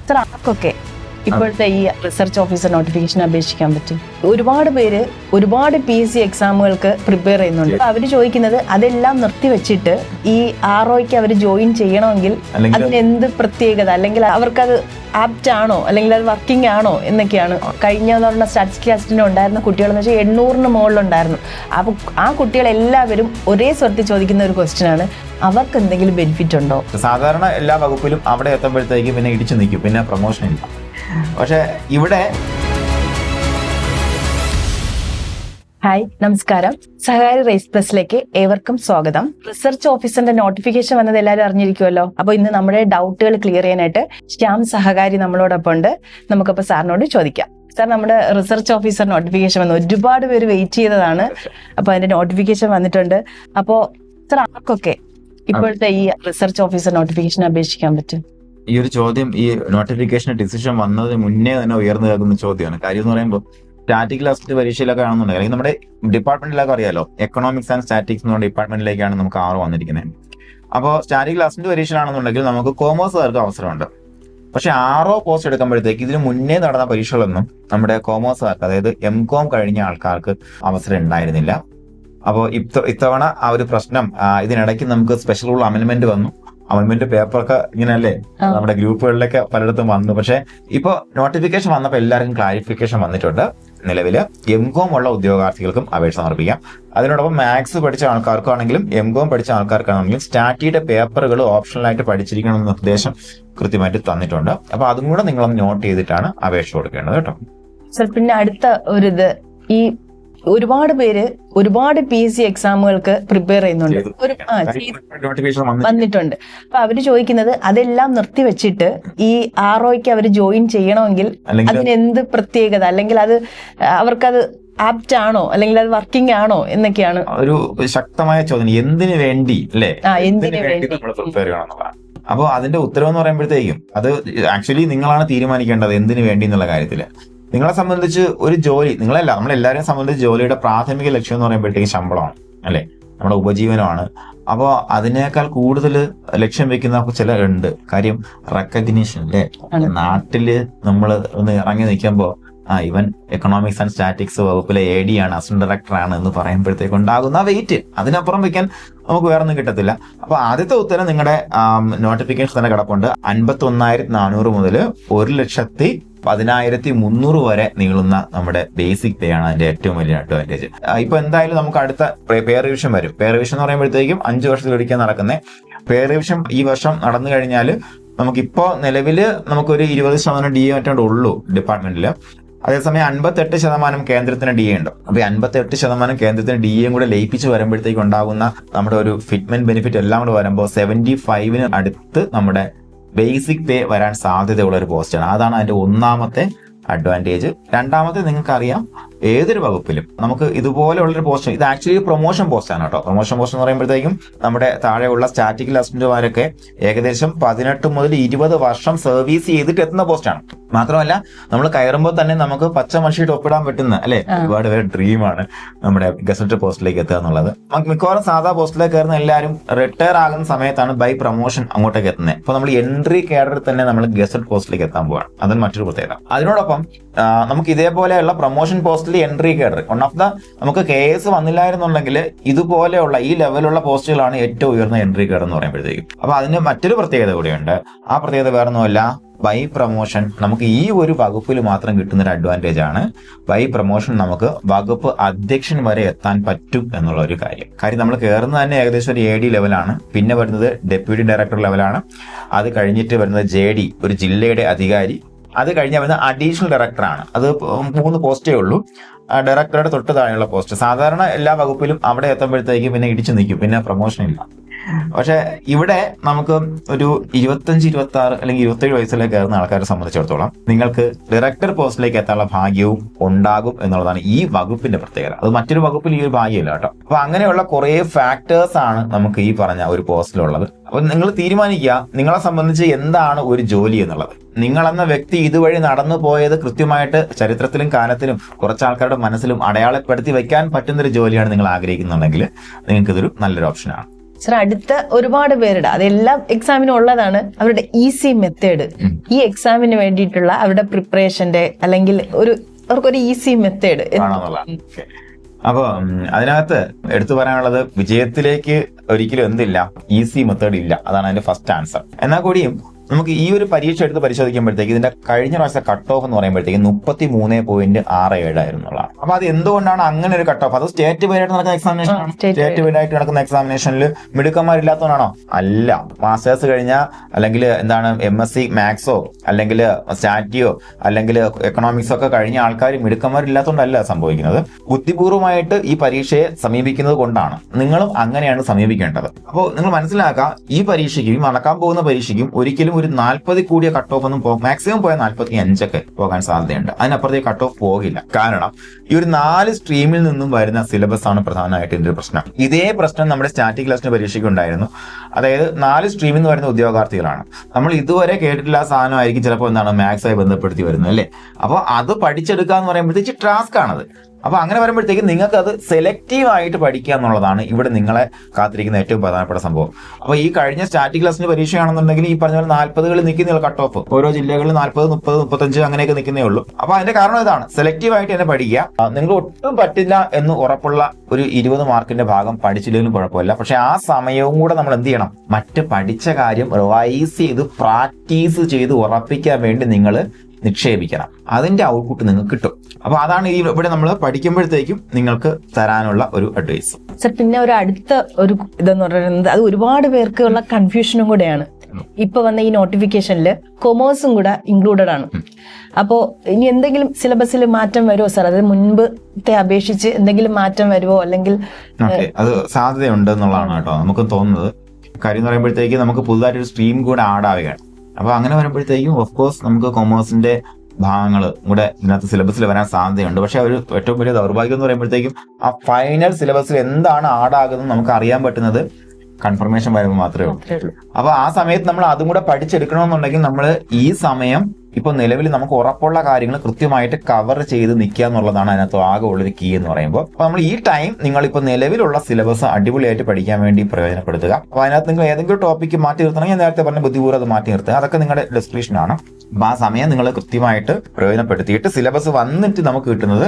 Sir ആർക്കൊക്കെ ഇപ്പോഴത്തെ ഈ റിസർച്ച് ഓഫീസർ നോട്ടിഫിക്കേഷൻ അപേക്ഷിക്കാൻ പറ്റും? ഒരുപാട് പേര് ഒരുപാട് PSC എക്സാമുകൾക്ക് പ്രിപ്പയർ ചെയ്യുന്നുണ്ട്. അവർ ചോദിക്കുന്നത് അതെല്ലാം നിർത്തിവെച്ചിട്ട് ഈ ROയ്ക്ക് അവർ ജോയിൻ ചെയ്യണമെങ്കിൽ അതിന് എന്ത് പ്രത്യേകത, അല്ലെങ്കിൽ അവർക്കത് ആപ്റ്റ് ആണോ, അല്ലെങ്കിൽ അത് വർക്കിംഗ് ആണോ എന്നൊക്കെയാണ്. കഴിഞ്ഞ സ്റ്റാറ്റിസ്റ്റിക്കൽ അസിസ്റ്റന്റ് ഉണ്ടായിരുന്ന കുട്ടികളെന്ന് വെച്ചാൽ 800 മുകളിലുണ്ടായിരുന്നു. അപ്പോൾ ആ കുട്ടികളെല്ലാവരും ഒരേ സ്വരത്തിൽ ചോദിക്കുന്ന ഒരു ക്വസ്റ്റ്യൻ ആണ്, അവർക്ക് എന്തെങ്കിലും ബെനിഫിറ്റ് ഉണ്ടോ? സാധാരണ എല്ലാ വകുപ്പിലും അവിടെ എത്തുമ്പോഴത്തേക്ക് പിന്നെ ഇടിച്ചു നിൽക്കും, പിന്നെ പ്രൊമോഷൻ ഇല്ല. പക്ഷെ ഇവിടെ ഹായ്, നമസ്കാരം. സഹകാരി റേസ് പ്ലസിലേക്ക് ഏവർക്കും സ്വാഗതം. റിസർച്ച് ഓഫീസറിന്റെ നോട്ടിഫിക്കേഷൻ വന്നത് എല്ലാവരും അറിഞ്ഞിരിക്കുമല്ലോ. അപ്പോൾ ഇന്ന് നമ്മുടെ ഡൗട്ടുകൾ ക്ലിയർ ചെയ്യാനായിട്ട് ശ്യാം സഹകാരി നമ്മളോടൊപ്പം ഉണ്ട്. നമുക്കപ്പോൾ സാറിനോട് ചോദിക്കാം. സാർ, നമ്മുടെ റിസർച്ച് ഓഫീസർ നോട്ടിഫിക്കേഷൻ വന്നു, ഒരുപാട് പേര് വെയിറ്റ് ചെയ്തതാണ്. അപ്പോൾ അതിന്റെ നോട്ടിഫിക്കേഷൻ വന്നിട്ടുണ്ട്. അപ്പോൾ സാർ, ആർക്കൊക്കെ ഇപ്പോഴത്തെ ഈ റിസർച്ച് ഓഫീസർ നോട്ടിഫിക്കേഷൻ അപേക്ഷിക്കാൻ പറ്റും? ഈ ഒരു ചോദ്യം ഈ നോട്ടിഫിക്കേഷൻ ഡിസിഷൻ വന്നതിന് മുന്നേ തന്നെ ഉയർന്നു കേൾക്കുന്ന ചോദ്യമാണ്. കാര്യം എന്ന് പറയുമ്പോൾ സ്റ്റാറ്റിക് അസിസ്റ്റന്റ് പരീക്ഷയിലൊക്കെ ആണെന്നുണ്ടെങ്കിൽ, അല്ലെങ്കിൽ നമ്മുടെ ഡിപ്പാർട്ട്മെന്റിലൊക്കെ അറിയാലോ, എക്കണോമിക്സ് ആൻഡ് സ്റ്റാറ്റിക്സ് എന്ന ഡിപ്പാർട്ട്മെന്റിലേക്കാണ് നമുക്ക് 6 വന്നിരിക്കുന്നത്. അപ്പോൾ സ്റ്റാറ്റിക് അസിസ്റ്റന്റ് പരീക്ഷയിലാണെന്നുണ്ടെങ്കിൽ നമുക്ക് കോമേഴ്സുകാർക്ക് അവസരമുണ്ട്. പക്ഷെ 6 പോസ്റ്റ് എടുക്കുമ്പോഴത്തേക്ക് ഇതിന് മുന്നേ നടന്ന പരീക്ഷകളൊന്നും നമ്മുടെ കോമേഴ്സുകാർക്ക്, അതായത് MCOM കഴിഞ്ഞ ആൾക്കാർക്ക് അവസരം ഉണ്ടായിരുന്നില്ല. അപ്പോൾ ഇത്തവണ ആ ഒരു പ്രശ്നം, ഇതിനിടയ്ക്ക് നമുക്ക് സ്പെഷ്യൽ റൂൾ അമെന്റ്മെന്റ് വന്നു. അമെന്റ്മെന്റ് പേപ്പറൊക്കെ ഇങ്ങനെയല്ലേ നമ്മുടെ ഗ്രൂപ്പുകളിലൊക്കെ പലയിടത്തും വന്നു. പക്ഷെ ഇപ്പൊ നോട്ടിഫിക്കേഷൻ വന്നപ്പോൾ എല്ലാവർക്കും ക്ലാരിഫിക്കേഷൻ വന്നിട്ടുണ്ട്. നിലവില് MCOM ഉള്ള ഉദ്യോഗാർത്ഥികൾക്കും അപേക്ഷ സമർപ്പിക്കാം. അതിനോടൊപ്പം മാത്സ് പഠിച്ച ആൾക്കാർക്കാണെങ്കിലും MCOM പഠിച്ച ആൾക്കാർക്കാണെങ്കിലും സ്റ്റാറ്റിയുടെ പേപ്പറുകൾ ഓപ്ഷണലായിട്ട് പഠിച്ചിരിക്കണമെന്ന നിർദ്ദേശം കൃത്യമായിട്ട് തന്നിട്ടുണ്ട്. അപ്പൊ അതും കൂടെ നിങ്ങളൊന്ന് നോട്ട് ചെയ്തിട്ടാണ് അപേക്ഷ കൊടുക്കേണ്ടത് കേട്ടോ. സർ, പിന്നെ അടുത്ത ഒരു ഈ ഒരുപാട് പേര് ഒരുപാട് PSC എക്സാമുകൾക്ക് പ്രിപ്പയർ ചെയ്യുന്നുണ്ട്, വന്നിട്ടുണ്ട്. അപ്പൊ അവര് ചോദിക്കുന്നത് അതെല്ലാം നിർത്തിവെച്ചിട്ട് ഈ ROയ്ക്ക് അവർ ജോയിൻ ചെയ്യണമെങ്കിൽ അതിന് എന്ത് പ്രത്യേകത, അല്ലെങ്കിൽ അത് അവർക്കത് ആപ്റ്റ് ആണോ, അല്ലെങ്കിൽ അത് വർക്കിംഗ് ആണോ എന്നൊക്കെയാണ് ഒരു ശക്തമായ ചോദ്യം. എന്തിനു വേണ്ടി അല്ലേ, എന്തിനു വേണ്ടി നമ്മൾ പ്രിപ്പയർ ചെയ്യണം എന്നുള്ളതാണ്. അപ്പോൾ അതിന്റെ ഉത്തരവെന്ന് പറയുമ്പോഴത്തേക്കും അത് ആക്ച്വലി നിങ്ങളാണ് തീരുമാനിക്കേണ്ടത് എന്തിനു വേണ്ടി എന്നുള്ള കാര്യത്തില്. നിങ്ങളെ സംബന്ധിച്ച് ഒരു ജോലി, നമ്മളെല്ലാവരെയും സംബന്ധിച്ച് ജോലിയുടെ പ്രാഥമിക ലക്ഷ്യം എന്ന് പറയുമ്പോഴത്തേക്കും ശമ്പളമാണ് അല്ലെ, നമ്മുടെ ഉപജീവനമാണ്. അപ്പോൾ അതിനേക്കാൾ കൂടുതൽ ലക്ഷ്യം വെക്കുന്ന ചിലരുണ്ട്. കാര്യം റെക്കഗ്നീഷൻ അല്ലേ. നാട്ടില് നമ്മൾ ഒന്ന് ഇറങ്ങി നിൽക്കുമ്പോൾ ഇവൻ എക്കണോമിക്സ് ആൻഡ് സ്റ്റാറ്റിക്സ് വകുപ്പിലെ AD ആണ്, അസിസ്റ്റന്റ് ഡയറക്ടർ ആണ് എന്ന് പറയുമ്പോഴത്തേക്ക് ഉണ്ടാകുന്ന വെയിറ്റ്, അതിനപ്പുറം വെക്കാൻ നമുക്ക് വേറെ ഒന്നും കിട്ടത്തില്ല. അപ്പൊ ആദ്യത്തെ ഉത്തരം നിങ്ങളുടെ നോട്ടിഫിക്കേഷൻ തന്നെ കിടപ്പുണ്ട്. 51,400 മുതൽ 1,10,300 വരെ നീളുന്ന നമ്മുടെ ബേസിക് പേ ആണ് അതിന്റെ ഏറ്റവും വലിയ അഡ്വാൻറ്റേജ്. ഇപ്പൊ എന്തായാലും നമുക്ക് അടുത്ത പേ റിവിഷൻ വരും. പേ റിവിഷൻ എന്ന് പറയുമ്പോഴത്തേക്കും 5 വർഷത്തിലൊരിക്കൽ നടക്കുന്ന പേ റിവിഷൻ ഈ വർഷം നടന്നു കഴിഞ്ഞാൽ നമുക്കിപ്പോ നിലവില് നമുക്കൊരു 20% DA മറ്റേ ഉള്ളൂ ഡിപ്പാർട്ട്മെന്റില്. അതേസമയം 58% കേന്ദ്രത്തിന് DA ഉണ്ട്. അപ്പൊ 58% കേന്ദ്രത്തിന് DA കൂടെ ലയിപ്പിച്ച് വരുമ്പോഴത്തേക്ക് ഉണ്ടാകുന്ന നമ്മുടെ ഒരു ഫിറ്റ്മെന്റ് ബെനിഫിറ്റ് എല്ലാം കൂടെ വരുമ്പോൾ 75 അടുത്ത് നമ്മുടെ ബേസിക് പേ വരാൻ സാധ്യതയുള്ള ഒരു പോസ്റ്റാണ്. അതാണ് അതിന്റെ ഒന്നാമത്തെ അഡ്വാൻറ്റേജ്. രണ്ടാമത്തെ, നിങ്ങൾക്കറിയാം ഏതൊരു വകുപ്പിലും നമുക്ക് ഇതുപോലെയുള്ളൊരു പോസ്റ്റ്, ഇത് ആക്ച്വലി പ്രൊമോഷൻ പോസ്റ്റ് ആണ് കേട്ടോ. പ്രൊമോഷൻ പോസ്റ്റ് എന്ന് പറയുമ്പോഴത്തേക്കും നമ്മുടെ താഴെയുള്ള സ്റ്റാറ്റിക്കൽ അസിസ്റ്റന്റുമാരൊക്കെ ഏകദേശം 18 മുതൽ 20 വർഷം സർവീസ് ചെയ്തിട്ട് എത്തുന്ന പോസ്റ്റാണ്. മാത്രമല്ല നമ്മൾ കയറുമ്പോൾ തന്നെ നമുക്ക് പച്ച മഷിയിട്ട് ഒപ്പിടാൻ പറ്റുന്ന അല്ലെ, ഒരുപാട് പേര് ഡ്രീമാണ് നമ്മുടെ ഗസറ്റ് പോസ്റ്റിലേക്ക് എത്തുക എന്നുള്ളത്. മിക്കവാറും സാധാ പോസ്റ്റിലേക്ക് കയറുന്ന എല്ലാവരും റിട്ടയർ ആകുന്ന സമയത്താണ് ബൈ പ്രൊമോഷൻ അങ്ങോട്ടേക്ക് എത്തുന്നത്. അപ്പൊ നമ്മൾ എൻട്രി കേഡറിൽ തന്നെ നമ്മൾ ഗസറ്റ് പോസ്റ്റിലേക്ക് എത്താൻ പോവാണ്. അതൊരു മറ്റൊരു പ്രത്യേകത. അതിനോടൊപ്പം നമുക്ക് ഇതേപോലെയുള്ള പ്രൊമോഷൻ പോസ്റ്റിൽ എൻട്രി കേഡർ നമുക്ക് KS വന്നില്ലായിരുന്നുണ്ടെങ്കിൽ ഇതുപോലെയുള്ള ഈ ലെവലുള്ള പോസ്റ്റുകളാണ് ഏറ്റവും ഉയർന്ന എൻട്രി കേഡർ എന്ന് പറയുമ്പോഴത്തേക്കും. അപ്പൊ അതിന് മറ്റൊരു പ്രത്യേകത കൂടിയുണ്ട്. ആ പ്രത്യേകത വേറൊന്നുമല്ല, ബൈ പ്രൊമോഷൻ നമുക്ക് ഈ ഒരു വകുപ്പിൽ മാത്രം കിട്ടുന്ന ഒരു അഡ്വാൻറ്റേജ് ആണ്. ബൈ പ്രൊമോഷൻ നമുക്ക് വകുപ്പ് അധ്യക്ഷൻ വരെ എത്താൻ പറ്റും എന്നുള്ള ഒരു കാര്യം നമ്മൾ കയറുന്നത് തന്നെ ഏകദേശം ഒരു AD ലെവലാണ്. പിന്നെ വരുന്നത് ഡെപ്യൂട്ടി ഡയറക്ടർ ലെവലാണ്. അത് കഴിഞ്ഞിട്ട് വരുന്നത് JD, ഒരു ജില്ലയുടെ അധികാരി. അത് കഴിഞ്ഞാൽ വരുന്ന അഡീഷണൽ ഡയറക്ടറാണ്. അത് 3 പോസ്റ്റേ ഉള്ളൂ. ഡയറക്ടറുടെ തൊട്ട് താഴെയുള്ള പോസ്റ്റ്. സാധാരണ എല്ലാ വകുപ്പിലും അവിടെ എത്തുമ്പോഴത്തേക്ക് പിന്നെ ഇടിച്ചു നിൽക്കും, പിന്നെ പ്രൊമോഷൻ ഇല്ല. പക്ഷെ ഇവിടെ നമുക്ക് ഒരു 25, 26 അല്ലെങ്കിൽ 27 വയസ്സിലേക്ക് കയറുന്ന ആൾക്കാരെ സംബന്ധിച്ചിടത്തോളം നിങ്ങൾക്ക് ഡയറക്ടർ പോസ്റ്റിലേക്ക് എത്താനുള്ള ഭാഗ്യവും ഉണ്ടാകും എന്നുള്ളതാണ് ഈ വകുപ്പിന്റെ പ്രത്യേകത. അത് മറ്റൊരു വകുപ്പിൽ ഈ ഒരു ഭാഗ്യമില്ല കേട്ടോ. അപ്പൊ അങ്ങനെയുള്ള കുറെ ഫാക്ടേഴ്സ് ആണ് നമുക്ക് ഈ പറഞ്ഞ ഒരു പോസ്റ്റിലുള്ളത്. അപ്പൊ നിങ്ങൾ തീരുമാനിക്കുക നിങ്ങളെ സംബന്ധിച്ച് എന്താണ് ഒരു ജോലി എന്നുള്ളത്. നിങ്ങളെന്ന വ്യക്തി ഇതുവഴി നടന്നു പോയത് കൃത്യമായിട്ട് ചരിത്രത്തിലും കാലത്തിലും കുറച്ച് ആൾക്കാരുടെ മനസ്സിലും അടയാളപ്പെടുത്തി വെക്കാൻ പറ്റുന്നൊരു ജോലിയാണ് നിങ്ങൾ ആഗ്രഹിക്കുന്നുണ്ടെങ്കിൽ നിങ്ങൾക്ക് ഇതൊരു നല്ലൊരു ഓപ്ഷനാണ്. സർ അടുത്ത ഒരുപാട് പേരുടെ അതെല്ലാം എക്സാമിനും ഉള്ളതാണ് അവരുടെ ഈസി മെത്തേഡ്. ഈ എക്സാമിന് വേണ്ടിയിട്ടുള്ള അവരുടെ പ്രിപ്പറേഷന്റെ അല്ലെങ്കിൽ അവർക്കൊരു ഈസി മെത്തേഡ്. അപ്പൊ അതിനകത്ത് എടുത്തു പറയാനുള്ളത്, വിജയത്തിലേക്ക് ഒരിക്കലും എന്തില്ല, ഈസി മെത്തേഡ് ഇല്ല. അതാണ് അതിന്റെ ഫസ്റ്റ് ആൻസർ. എന്നാൽ കൂടിയും നമുക്ക് ഈ ഒരു പരീക്ഷ എടുത്ത് പരിശോധിക്കുമ്പോഴത്തേക്ക് ഇതിന്റെ കഴിഞ്ഞ പ്രാവശ്യത്തെ കട്ട് ഓഫ് എന്ന് പറയുമ്പോഴത്തേക്ക് 33.67 ആയിരുന്നുള്ളതാണ്. അപ്പൊ അത് എന്തുകൊണ്ടാണ് അങ്ങനെ ഒരു കട്ട് ഓഫ്? അത് സ്റ്റേറ്റ് വൈഡായിട്ട് നടക്കുന്ന എക്സാമിനേഷൻ ആണ്. സ്റ്റേറ്റ് വൈഡായിട്ട് നടക്കുന്ന എക്സാമിനേഷനിൽ മിടുക്കന്മാരില്ലാത്തതുകൊണ്ടാണോ? അല്ല. മാസ്റ്റേഴ്സ് കഴിഞ്ഞാൽ അല്ലെങ്കിൽ എന്താണ് MSc മാത്സോ അല്ലെങ്കിൽ സ്റ്റാറ്റിയോ അല്ലെങ്കിൽ എക്കണോമിക്സോ ഒക്കെ കഴിഞ്ഞ ആൾക്കാർ മിടുക്കന്മാരില്ലാത്തതുകൊണ്ടല്ല സംഭവിക്കുന്നത്. ബുദ്ധിപൂർവ്വമായിട്ട് ഈ പരീക്ഷയെ സമീപിക്കുന്നത് കൊണ്ടാണ്. നിങ്ങളും അങ്ങനെയാണ് സമീപിക്കേണ്ടത്. അപ്പോൾ നിങ്ങൾ മനസ്സിലാക്കുക, ഈ പരീക്ഷയ്ക്കും ഈ നടക്കാൻ പോകുന്ന പരീക്ഷയ്ക്കും ഒരിക്കലും ഒരു 40 കൂടിയ കട്ട് ഓഫ് ഒന്നും മാക്സിമം പോയാൽ 45 ഒക്കെ പോകാൻ സാധ്യതയുണ്ട്. അതിനപ്പുറത്തേക്ക് കട്ട് ഓഫ് പോകില്ല. കാരണം ഈ ഒരു 4 സ്ട്രീമിൽ നിന്നും വരുന്ന സിലബസ് ആണ് പ്രധാനമായിട്ട് ഇതിന്റെ പ്രശ്നം. ഇതേ പ്രശ്നം നമ്മുടെ സ്റ്റാറ്റിക് ക്ലാസിന്റെ പരീക്ഷയ്ക്ക് ഉണ്ടായിരുന്നു. അതായത് 4 സ്ട്രീമിൽ നിന്ന് വരുന്ന ഉദ്യോഗാർത്ഥികളാണ്. നമ്മൾ ഇതുവരെ കേട്ടിട്ടുള്ള സാധനമായിരിക്കും ചിലപ്പോൾ എന്താണ് മാത്സുമായി ബന്ധപ്പെടുത്തി വരുന്നത് അല്ലേ. അപ്പോൾ അത് പഠിച്ചെടുക്കുക എന്ന് പറയുമ്പോഴത്തേക്ക് ടാസ്ക് ആണത്. അപ്പൊ അങ്ങനെ വരുമ്പോഴത്തേക്ക് നിങ്ങൾക്ക് അത് സെലക്റ്റീവ് ആയിട്ട് പഠിക്കുക എന്നുള്ളതാണ് ഇവിടെ നിങ്ങളെ കാത്തിരിക്കുന്ന ഏറ്റവും പ്രധാനപ്പെട്ട സംഭവം. അപ്പൊ ഈ കഴിഞ്ഞ സ്റ്റാറ്റിക് ക്ലാസിന്റെ പരീക്ഷയാണെന്നുണ്ടെങ്കിൽ ഈ പറഞ്ഞ പോലെ 40കളിൽ നിൽക്കുന്ന കട്ട് ഓഫ് ഓരോ ജില്ലകളിൽ 40, 30, 35 അങ്ങനെയൊക്കെ നിൽക്കുന്നേ ഉള്ളൂ. അപ്പൊ അതിന്റെ കാരണം ഇതാണ്, സെലക്റ്റീവ് ആയിട്ട് തന്നെ പഠിക്കുക. നിങ്ങൾ ഒട്ടും പറ്റില്ല എന്ന് ഉറപ്പുള്ള ഒരു 20 മാർക്കിന്റെ ഭാഗം പഠിച്ചില്ലെങ്കിലും കുഴപ്പമില്ല. പക്ഷെ ആ സമയവും കൂടെ നമ്മൾ എന്ത് ചെയ്യണം, മറ്റ് പഠിച്ച കാര്യം റിവൈസ് ചെയ്ത് പ്രാക്ടീസ് ചെയ്ത് ഉറപ്പിക്കാൻ വേണ്ടി നിങ്ങൾ നിക്ഷേപിക്കണം. അതിന്റെ ഔട്ട്പുട്ട് നിങ്ങൾക്ക് കിട്ടും. അപ്പൊ അതാണ് ഈ ഇവിടെ നമ്മൾ പഠിക്കുമ്പോഴത്തേക്കും നിങ്ങൾക്ക് തരാനുള്ള ഒരു അഡ്വൈസ്. സർ പിന്നെ ഒരു അടുത്ത ഒരു ഇതെന്ന് പറയുന്നത്, അത് ഒരുപാട് പേർക്കുള്ള കൺഫ്യൂഷനും കൂടെയാണ്. ഇപ്പൊ വന്ന ഈ നോട്ടിഫിക്കേഷനിൽ കൊമേഴ്സും കൂടെ ഇൻക്ലൂഡഡ് ആണ്. അപ്പോ ഇനി എന്തെങ്കിലും സിലബസിൽ മാറ്റം വരുമോ സർ? അത് മുൻപത്തെ അപേക്ഷിച്ച് എന്തെങ്കിലും മാറ്റം വരുമോ? അല്ലെങ്കിൽ അത് സാധ്യതയുണ്ട് എന്നുള്ളതാണ് കേട്ടോ നമുക്ക് തോന്നുന്നത്. കാര്യം എന്ന് പറയുമ്പോഴത്തേക്ക് നമുക്ക് പുതുതായിട്ടൊരു സ്ട്രീം കൂടെ ആഡ് ആവുകയാണ്. അപ്പൊ അങ്ങനെ വരുമ്പോഴത്തേക്കും ഓഫ് കോഴ്സ് നമുക്ക് കൊമേഴ്സിന്റെ ഭാഗങ്ങൾ കൂടെ ഇതിനകത്ത് സിലബസിൽ വരാൻ സാധ്യതയുണ്ട്. പക്ഷെ ഒരു ഏറ്റവും വലിയ ദൗർഭാഗ്യം എന്ന് പറയുമ്പോഴത്തേക്കും ആ ഫൈനൽ സിലബസിൽ എന്താണ് ആഡാകുന്നത് നമുക്ക് അറിയാൻ പറ്റുന്നത് കൺഫർമേഷൻ വരുമ്പോൾ മാത്രമേ ഉള്ളൂ. അപ്പൊ ആ സമയത്ത് നമ്മൾ അതും കൂടെ പഠിച്ചെടുക്കണമെന്നുണ്ടെങ്കിൽ നമ്മൾ ഈ സമയം ഇപ്പൊ നിലവിൽ നമുക്ക് ഉറപ്പുള്ള കാര്യങ്ങൾ കൃത്യമായിട്ട് കവർ ചെയ്ത് നിൽക്കുക എന്നുള്ളതാണ് അതിനകത്ത് ആകെ ഉള്ളൊരു കീ എന്ന് പറയുമ്പോൾ. അപ്പൊ നമ്മൾ ഈ ടൈം നിങ്ങളിപ്പോ നിലവിലുള്ള സിലബസ് അടിപൊളിയായിട്ട് പഠിക്കാൻ വേണ്ടി പ്രയോജനപ്പെടുത്തുക. അപ്പൊ അതിനകത്ത് നിങ്ങൾ ഏതെങ്കിലും ടോപ്പിക്ക് മാറ്റി നിർത്തണമെങ്കിൽ ഞാൻ നേരത്തെ പറഞ്ഞ ബുദ്ധിപൂർവ്വം അത് മാറ്റി നിർത്തുക. അതൊക്കെ നിങ്ങളുടെ ഡിസ്ക്രിപ്ഷനാണ്. അപ്പൊ ആ സമയം നിങ്ങൾ കൃത്യമായിട്ട് പ്രയോജനപ്പെടുത്തിയിട്ട് സിലബസ് വന്നിട്ട് നമുക്ക് കിട്ടുന്നത്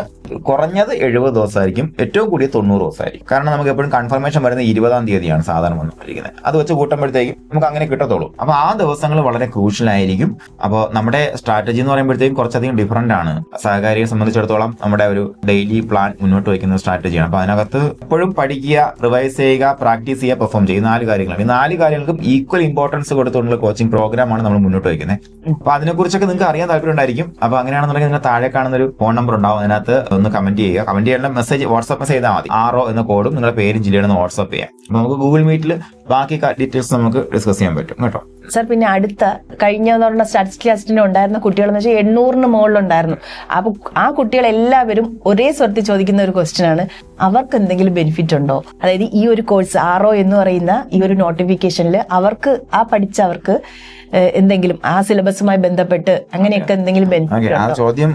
കുറഞ്ഞത് 70 ദിവസമായിരിക്കും, ഏറ്റവും കൂടിയ 90 ദിവസമായിരിക്കും. കാരണം നമുക്ക് എപ്പോഴും കൺഫർമേഷൻ വരുന്നത് 20-ാം തീയതിയാണ് സാധാരണ വന്നിരിക്കുന്നത്. അത് വെച്ച് കൂട്ടുമ്പോഴത്തേക്കും നമുക്ക് അങ്ങനെ കിട്ടത്തുള്ളൂ. അപ്പൊ ആ ദിവസങ്ങൾ വളരെ ക്രൂഷ്യൽ ആയിരിക്കും. അപ്പോൾ നമ്മുടെ സ്ട്രാറ്റജി എന്ന് പറയുമ്പോഴത്തേക്കും കുറച്ചധികം ഡിഫറന്റ് ആണ്. സഹകാരിയെ സംബന്ധിച്ചിടത്തോളം നമ്മുടെ ഒരു ഡെയിലി പ്ലാൻ മുന്നോട്ട് വയ്ക്കുന്ന സ്ട്രാറ്റജിയാണ്. അപ്പൊ അതിനകത്ത് എപ്പോഴും പഠിക്കുക, റിവൈസ് ചെയ്യുക, പ്രാക്ടീസ് ചെയ്യുക, പെർഫോം ചെയ്യുക, 4 കാര്യങ്ങളാണ്. ഈ 4 കാര്യങ്ങൾക്കും ഈക്വൽ ഇമ്പോർട്ടൻസ് കൊടുത്തുകൊണ്ടുള്ള കോച്ചിങ് പ്രോഗ്രാമാണ് നമ്മൾ മുന്നോട്ട് വയ്ക്കുന്നത്. അപ്പൊ അതിനെക്കുറിച്ചൊക്കെ നിങ്ങൾക്ക് അറിയാൻ താല്പര്യം ഉണ്ടായിരിക്കും. അപ്പൊ അങ്ങനെയാണെന്നുണ്ടെങ്കിൽ നിങ്ങൾ താഴെ കാണുന്ന ഒരു ഫോൺ നമ്പർ ഉണ്ടാവും, അതിനകത്ത് ഒന്ന് കമന്റ് ചെയ്യുക. കമന്റ് ചെയ്യാനുള്ള മെസ്സേജ് വാട്സ്ആപ്പ് മെസ്സേജ് ചെയ്താൽ മതി. RO എന്ന കോഡും നിങ്ങളുടെ പേരും ജില്ലയുടെ വാട്സ്ആപ്പ് ചെയ്യാം. അപ്പൊ നമുക്ക് ഗൂഗിൾ മീറ്റിൽ ബാക്കി ഡീറ്റെയിൽസ് നമുക്ക് ഡിസ്കസ് ചെയ്യാൻ പറ്റും കേട്ടോ. സർ പിന്നെ അടുത്ത കഴിഞ്ഞ സ്റ്റാറ്റിസ്റ്റിക്സ് ടെസ്റ്റിന് ഉണ്ടായിരുന്ന കുട്ടികളെന്ന് വെച്ചാൽ 800-ന് മുകളിലുണ്ടായിരുന്നു. അപ്പൊ ആ കുട്ടികൾ എല്ലാവരും ഒരേ സ്വരത്തിൽ ചോദിക്കുന്ന ഒരു ക്വസ്റ്റ്യൻ ആണ്, അവർക്ക് എന്തെങ്കിലും ബെനിഫിറ്റ് ഉണ്ടോ? അതായത് ഈ ഒരു കോഴ്സ് RO എന്ന് പറയുന്ന ഈ ഒരു നോട്ടിഫിക്കേഷനിൽ അവർക്ക് പഠിച്ചവർക്ക് എന്തെങ്കിലും ആ സിലബസുമായി ബന്ധപ്പെട്ട് അങ്ങനെയൊക്കെ എന്തെങ്കിലും ബെനിഫിറ്റ്? ആ ചോദ്യം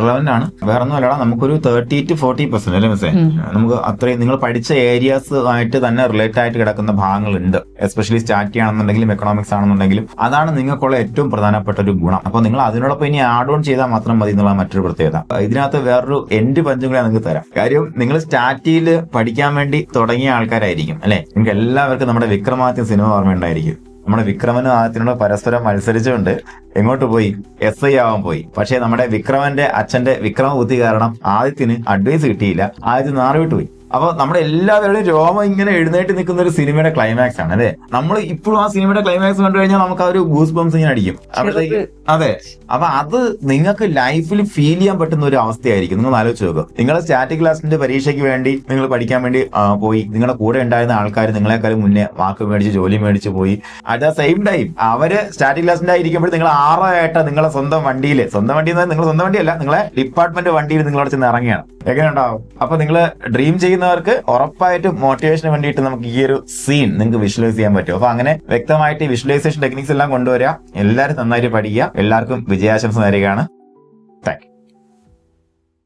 റിലവന്റ് ആണ്. വേറെ ഒന്നുമല്ല, നമുക്കൊരു 30 to 40% അല്ലേ മിസ്സേ, നമുക്ക് അത്രയും നിങ്ങൾ പഠിച്ച ഏരിയാസ് ആയിട്ട് തന്നെ റിലേറ്റ് ആയിട്ട് കിടക്കുന്ന ഭാഗങ്ങളുണ്ട്. എസ്പെഷ്യലി സ്റ്റാറ്റി ആണെന്നുണ്ടെങ്കിലും എക്കണോമിക്സ് ആണെന്നുണ്ടെങ്കിലും അതാണ് നിങ്ങൾക്കുള്ള ഏറ്റവും പ്രധാനപ്പെട്ട ഒരു ഗുണം. അപ്പൊ നിങ്ങൾ അതിനോടൊപ്പം ഇനി ആഡ് ഓൺ ചെയ്താൽ മാത്രം മതി എന്നുള്ള മറ്റൊരു പ്രത്യേകത. ഇതിനകത്ത് വേറൊരു എൻഡ് പഞ്ചും കൂടെ നിങ്ങൾക്ക് തരാം. കാര്യം നിങ്ങൾ സ്റ്റാറ്റിയിൽ പഠിക്കാൻ വേണ്ടി തുടങ്ങിയ ആൾക്കാരായിരിക്കും അല്ലെ. നിങ്ങൾക്ക് എല്ലാവർക്കും നമ്മുടെ വിക്രമാദിത്യ സിനിമ ഓർമ്മയുണ്ടായിരിക്കും. നമ്മുടെ വിക്രമനും ആദിത്യനോട് പരസ്പരം മത്സരിച്ചുകൊണ്ട് എങ്ങോട്ട് പോയി, SI ആവാൻ പോയി. പക്ഷേ നമ്മുടെ വിക്രമന്റെ അച്ഛന്റെ വിക്രമ ബുദ്ധി കാരണം ആദിത്യന് അഡ്വൈസ് കിട്ടിയില്ല, ആദിത്യ നാറുവിട്ട് പോയി. അപ്പൊ നമ്മുടെ എല്ലാവരുടെയും രോമം ഇങ്ങനെ എഴുന്നേറ്റ് നിൽക്കുന്ന ഒരു സിനിമയുടെ ക്ലൈമാക്സ് ആണ് അല്ലേ. നമ്മൾ ഇപ്പോഴും ആ സിനിമയുടെ ക്ലൈമാക്സ് കണ്ടു കഴിഞ്ഞാൽ നമുക്ക് ആ ഒരു ഗൂസ് ബംസ് ഇങ്ങനെ അടിക്കും അപ്പോഴത്തേക്ക്. അതെ, അപ്പൊ അത് നിങ്ങൾക്ക് ലൈഫിൽ ഫീൽ ചെയ്യാൻ പറ്റുന്ന ഒരു അവസ്ഥയായിരിക്കും. നിങ്ങൾ ആലോചിച്ച് നോക്കുക, നിങ്ങൾ സ്റ്റാറ്റിക് ക്ലാസിന്റെ പരീക്ഷയ്ക്ക് വേണ്ടി നിങ്ങൾ പഠിക്കാൻ വേണ്ടി പോയി, നിങ്ങളുടെ കൂടെ ഉണ്ടായിരുന്ന ആൾക്കാർ നിങ്ങളെക്കാളും മുന്നേ വാക്ക് മേടിച്ച് ജോലി മേടിച്ച് പോയി. അറ്റ് ദ സെയിം ടൈം അവര് സ്റ്റാറ്റിക് ക്ലാസിന്റെ ആയിരിക്കുമ്പോൾ നിങ്ങൾ 6 ആയിട്ട് നിങ്ങളെ സ്വന്തം വണ്ടിയിൽ, സ്വന്തം വണ്ടി നിങ്ങൾ സ്വന്തം വണ്ടിയല്ല, നിങ്ങളെ ഡിപ്പാർട്ട്മെന്റ് വണ്ടിയിൽ നിങ്ങളോട് ചെന്ന് ഇറങ്ങിയാണ്. എങ്ങനെ ഉണ്ടാവും? അപ്പൊ നിങ്ങൾ ഡ്രീം ചെയ്യുന്നവർക്ക് ഉറപ്പായിട്ടും മോട്ടിവേഷന് വേണ്ടിയിട്ട് നമുക്ക് ഈ ഒരു സീൻ നിങ്ങൾക്ക് വിഷ്വലൈസ് ചെയ്യാൻ പറ്റും. അപ്പൊ അങ്ങനെ വ്യക്തമായിട്ട് വിഷ്വലൈസേഷൻ ടെക്നിക്സ് എല്ലാം കൊണ്ടുവരിക. എല്ലാവരും നന്നായിട്ട് പഠിക്കുക. എല്ലാവർക്കും വിജയാശംസ നേരുകയാണ്.